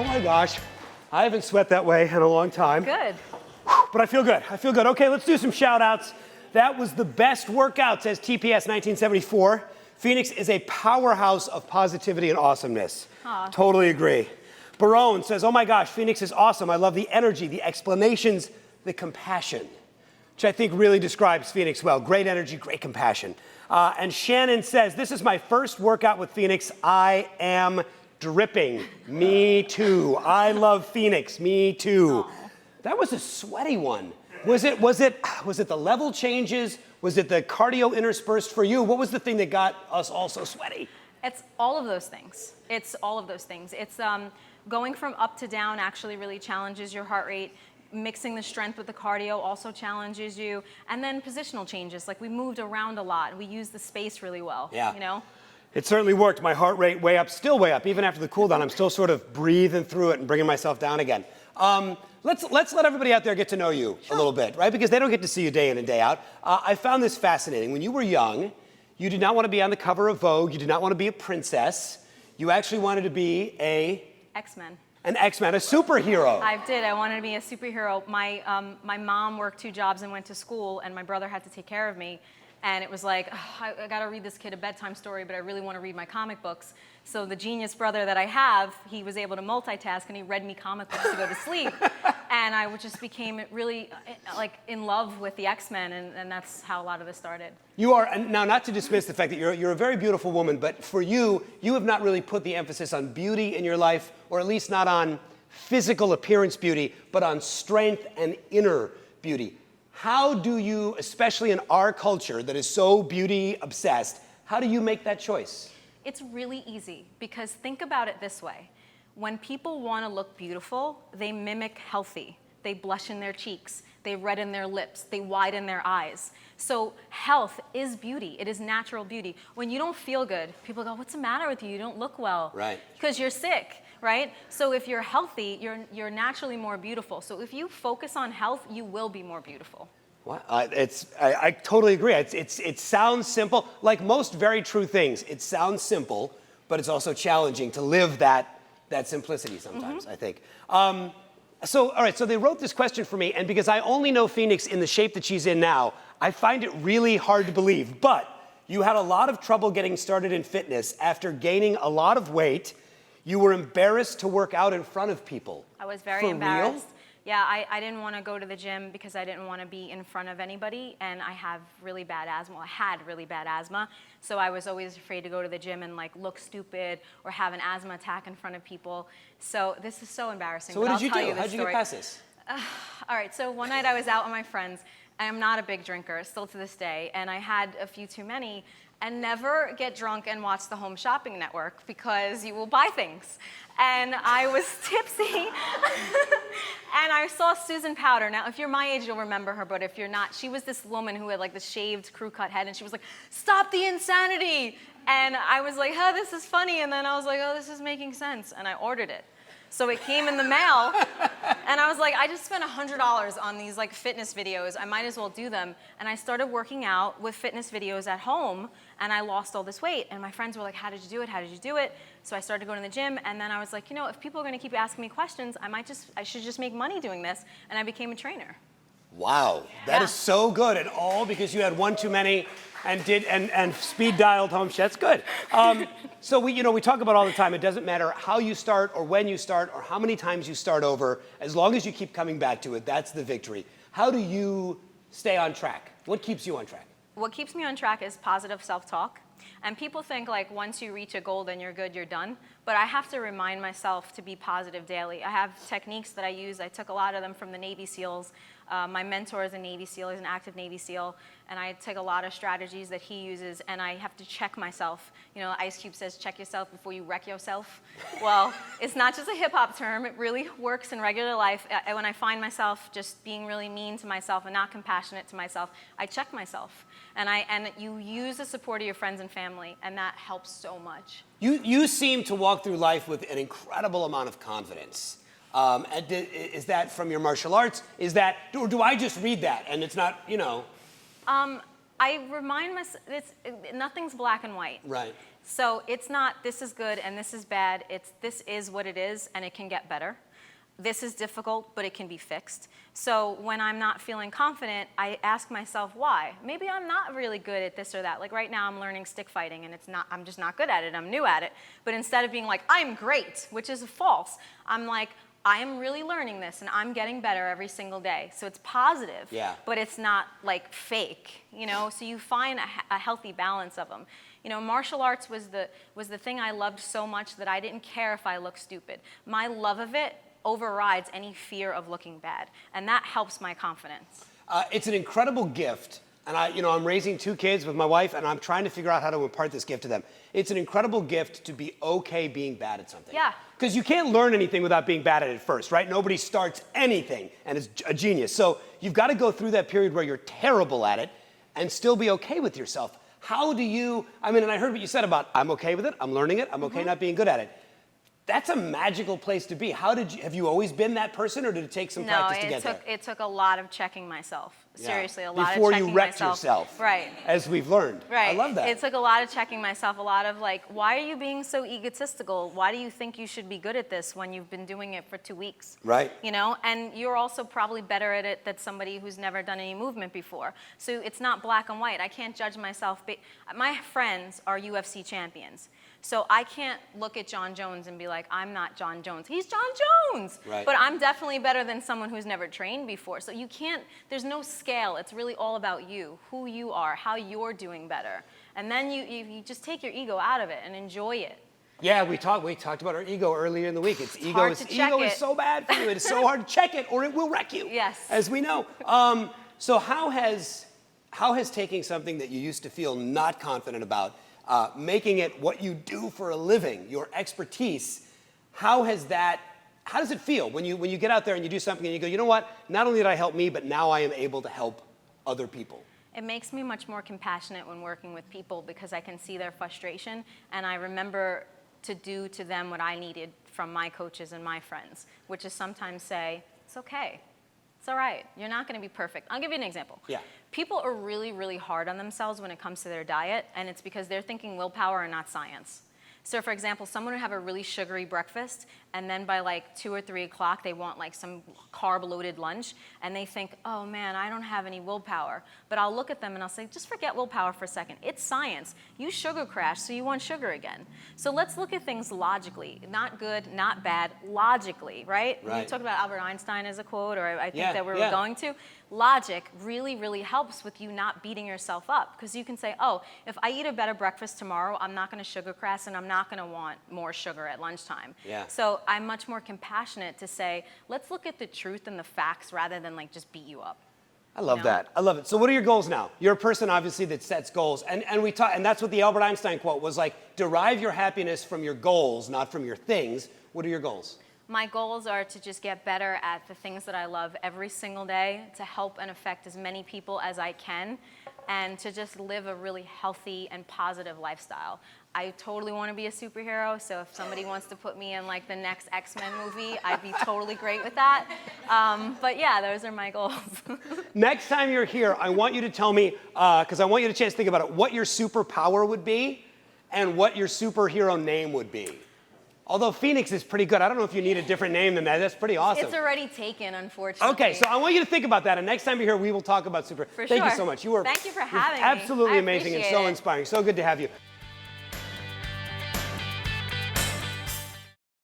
Oh my gosh. I haven't sweat that way in a long time. Good. But I feel good. I feel good. Okay, let's do some shout outs. That was the best workout, says TPS 1974. Phoenix is a powerhouse of positivity and awesomeness. Aw. Totally agree. Barone says, oh my gosh, Phoenix is awesome. I love the energy, the explanations, the compassion, which I think really describes Phoenix well. Great energy, great compassion. And Shannon says, this is my first workout with Phoenix. I am dripping. Me too. I love Phoenix. Me too. Aww. That was a sweaty one. Was it the level changes? Was it the cardio interspersed for you? What was the thing that got us all so sweaty? It's all of those things. It's going from up to down actually really challenges your heart rate. Mixing the strength with the cardio also challenges you. And then positional changes, like we moved around a lot. We used the space really well, Yeah. you know? It certainly worked. My heart rate way up, still way up. Even after the cool down, I'm still sort of breathing through it and bringing myself down again. Let's let everybody out there get to know you a little bit, right? Because they don't get to see you day in and day out. I found this fascinating. When you were young, you did not want to be on the cover of Vogue. You did not want to be a princess. You actually wanted to be X-Men. An X-Men, a superhero. I did. I wanted to be a superhero. My mom worked 2 jobs and went to school, and my brother had to take care of me. And it was like, I got to read this kid a bedtime story, but I really want to read my comic books. So the genius brother that I have, he was able to multitask, and he read me comic books to go to sleep. And I just became really like in love with the X-Men, and that's how a lot of this started. You are, and now not to dismiss the fact that you're a very beautiful woman, but for you, you have not really put the emphasis on beauty in your life, or at least not on physical appearance beauty, but on strength and inner beauty. How do you, especially in our culture that is so beauty obsessed, how do you make that choice? It's really easy, because think about it this way. When people want to look beautiful, they mimic healthy. They blush in their cheeks. They redden their lips. They widen their eyes. So health is beauty. It is natural beauty. When you don't feel good, people go, what's the matter with you? You don't look well. Right. Because you're sick, right? So if you're healthy, you're naturally more beautiful. So if you focus on health, you will be more beautiful. Well, I totally agree. It sounds simple. Like most very true things, it sounds simple, but it's also challenging to live that simplicity sometimes, I think. So, all right, so they wrote this question for me, and because I only know Phoenix in the shape that she's in now, I find it really hard to believe. But you had a lot of trouble getting started in fitness after gaining a lot of weight. You were embarrassed to work out in front of people. I was very embarrassed. Real? Yeah, I didn't want to go to the gym because I didn't want to be in front of anybody, and I have really bad asthma. I had really bad asthma, so I was always afraid to go to the gym and like look stupid or have an asthma attack in front of people. So this is so embarrassing. So what did you do? How did you get past this? All right, so one night I was out with my friends. I'm not a big drinker, still to this day, and I had a few too many. And never get drunk and watch the Home Shopping Network, because you will buy things. And I was tipsy, and I saw Susan Powter. Now, if you're my age, you'll remember her, but if you're not, she was this woman who had like this shaved crew-cut head, and she was like, stop the insanity! And I was like, oh, this is funny, and then I was like, oh, this is making sense, and I ordered it. So it came in the mail, and I was like, I just spent $100 on these like fitness videos. I might as well do them. And I started working out with fitness videos at home, and I lost all this weight. And my friends were like, how did you do it? How did you do it? So I started going to the gym, and then I was like, you know, if people are going to keep asking me questions, I should just make money doing this. And I became a trainer. Wow, that is so good, and all because you had one too many and speed dialed home. That's good. So we talk about all the time. It doesn't matter how you start or when you start or how many times you start over. As long as you keep coming back to it, that's the victory. How do you stay on track? What keeps you on track? What keeps me on track is positive self-talk. And people think like once you reach a goal, then you're good, you're done. But I have to remind myself to be positive daily. I have techniques that I use. I took a lot of them from the Navy SEALs. My mentor is a Navy SEAL, he's an active Navy SEAL, and I take a lot of strategies that he uses, and I have to check myself. You know, Ice Cube says, check yourself before you wreck yourself. Well, it's not just a hip-hop term, it really works in regular life. When I find myself just being really mean to myself and not compassionate to myself, I check myself. And you use the support of your friends and family, and that helps so much. You seem to walk through life with an incredible amount of confidence. Is that from your martial arts? Or do I just read that and it's not, you know? I I remind myself, nothing's black and white. Right. So it's not this is good and this is bad. It's this is what it is and it can get better. This is difficult, but it can be fixed. So when I'm not feeling confident, I ask myself why. Maybe I'm not really good at this or that. Like right now I'm learning stick fighting and I'm just not good at it. I'm new at it. But instead of being like, I'm great, which is false, I'm like, I am really learning this and I'm getting better every single day. So it's positive, but it's not like fake, you know? So you find a healthy balance of them. You know, martial arts was the thing I loved so much that I didn't care if I looked stupid. My love of it overrides any fear of looking bad, and that helps my confidence. It's an incredible gift, and I'm raising 2 kids with my wife, and I'm trying to figure out how to impart this gift to them. It's an incredible gift to be okay being bad at something. Yeah. Because you can't learn anything without being bad at it first, right? Nobody starts anything and is a genius. So you've got to go through that period where you're terrible at it and still be okay with yourself. How do you, and I heard what you said about, I'm okay with it, I'm learning it, I'm okay not being good at it. That's a magical place to be. Have you always been that person, or did it take some practice to get there? It took a lot of checking myself. Seriously, a lot of checking myself. myself. Before you wrecked yourself. Right. As we've learned. Right. I love that. It took a lot of checking myself, a lot of like, why are you being so egotistical? Why do you think you should be good at this when you've been doing it for 2 weeks? Right. You know, and you're also probably better at it than somebody who's never done any movement before. So it's not black and white. I can't judge myself. My friends are UFC champions. So I can't look at John Jones and be like, I'm not John Jones. He's John Jones. Right. But I'm definitely better than someone who's never trained before. So you can't, there's no scale. It's really all about you, who you are, how you're doing better. And then you just take your ego out of it and enjoy it. Yeah, we talked about our ego earlier in the week. Ego is so bad for you. It is so hard to check it, or it will wreck you. Yes. As we know. So how has taking something that you used to feel not confident about, making it what you do for a living, your expertise, how does it feel when you get out there and you do something and you go, you know what, not only did I help me, but now I am able to help other people? It makes me much more compassionate when working with people because I can see their frustration and I remember to do to them what I needed from my coaches and my friends, which is sometimes say, it's okay. It's all right. You're not going to be perfect. I'll give you an example. Yeah. People are really, really hard on themselves when it comes to their diet, and it's because they're thinking willpower and not science. So for example, someone would have a really sugary breakfast, and then by like 2 or 3 o'clock, they want like some carb-loaded lunch, and they think, oh man, I don't have any willpower. But I'll look at them and I'll say, just forget willpower for a second. It's science. You sugar crashed, so you want sugar again. So let's look at things logically. Not good, not bad, logically, right? Right. You talked about Albert Einstein as a quote, or I think that we were Yeah. going to. Logic really, really helps with you not beating yourself up because you can say, oh, if I eat a better breakfast tomorrow, I'm not going to sugar crash and I'm not going to want more sugar at lunchtime. Yeah. So I'm much more compassionate to say, let's look at the truth and the facts rather than like just beat you up. I love that. I love it. So what are your goals now? You're a person, obviously, that sets goals. And that's what the Albert Einstein quote was like, derive your happiness from your goals, not from your things. What are your goals? My goals are to just get better at the things that I love every single day, to help and affect as many people as I can, and to just live a really healthy and positive lifestyle. I totally want to be a superhero, so if somebody wants to put me in like the next X-Men movie, I'd be totally great with that. But yeah, those are my goals. Next time you're here, I want you to tell me, because I want you to chance to think about it, what your superpower would be and what your superhero name would be. Although Phoenix is pretty good. I don't know if you need a different name than that. That's pretty awesome. It's already taken, unfortunately. Okay, so I want you to think about that. And next time you're here, we will talk about super. For Thank sure. you so much. Thank you for having me. Absolutely I amazing and appreciate so it. inspiring. So good to have you.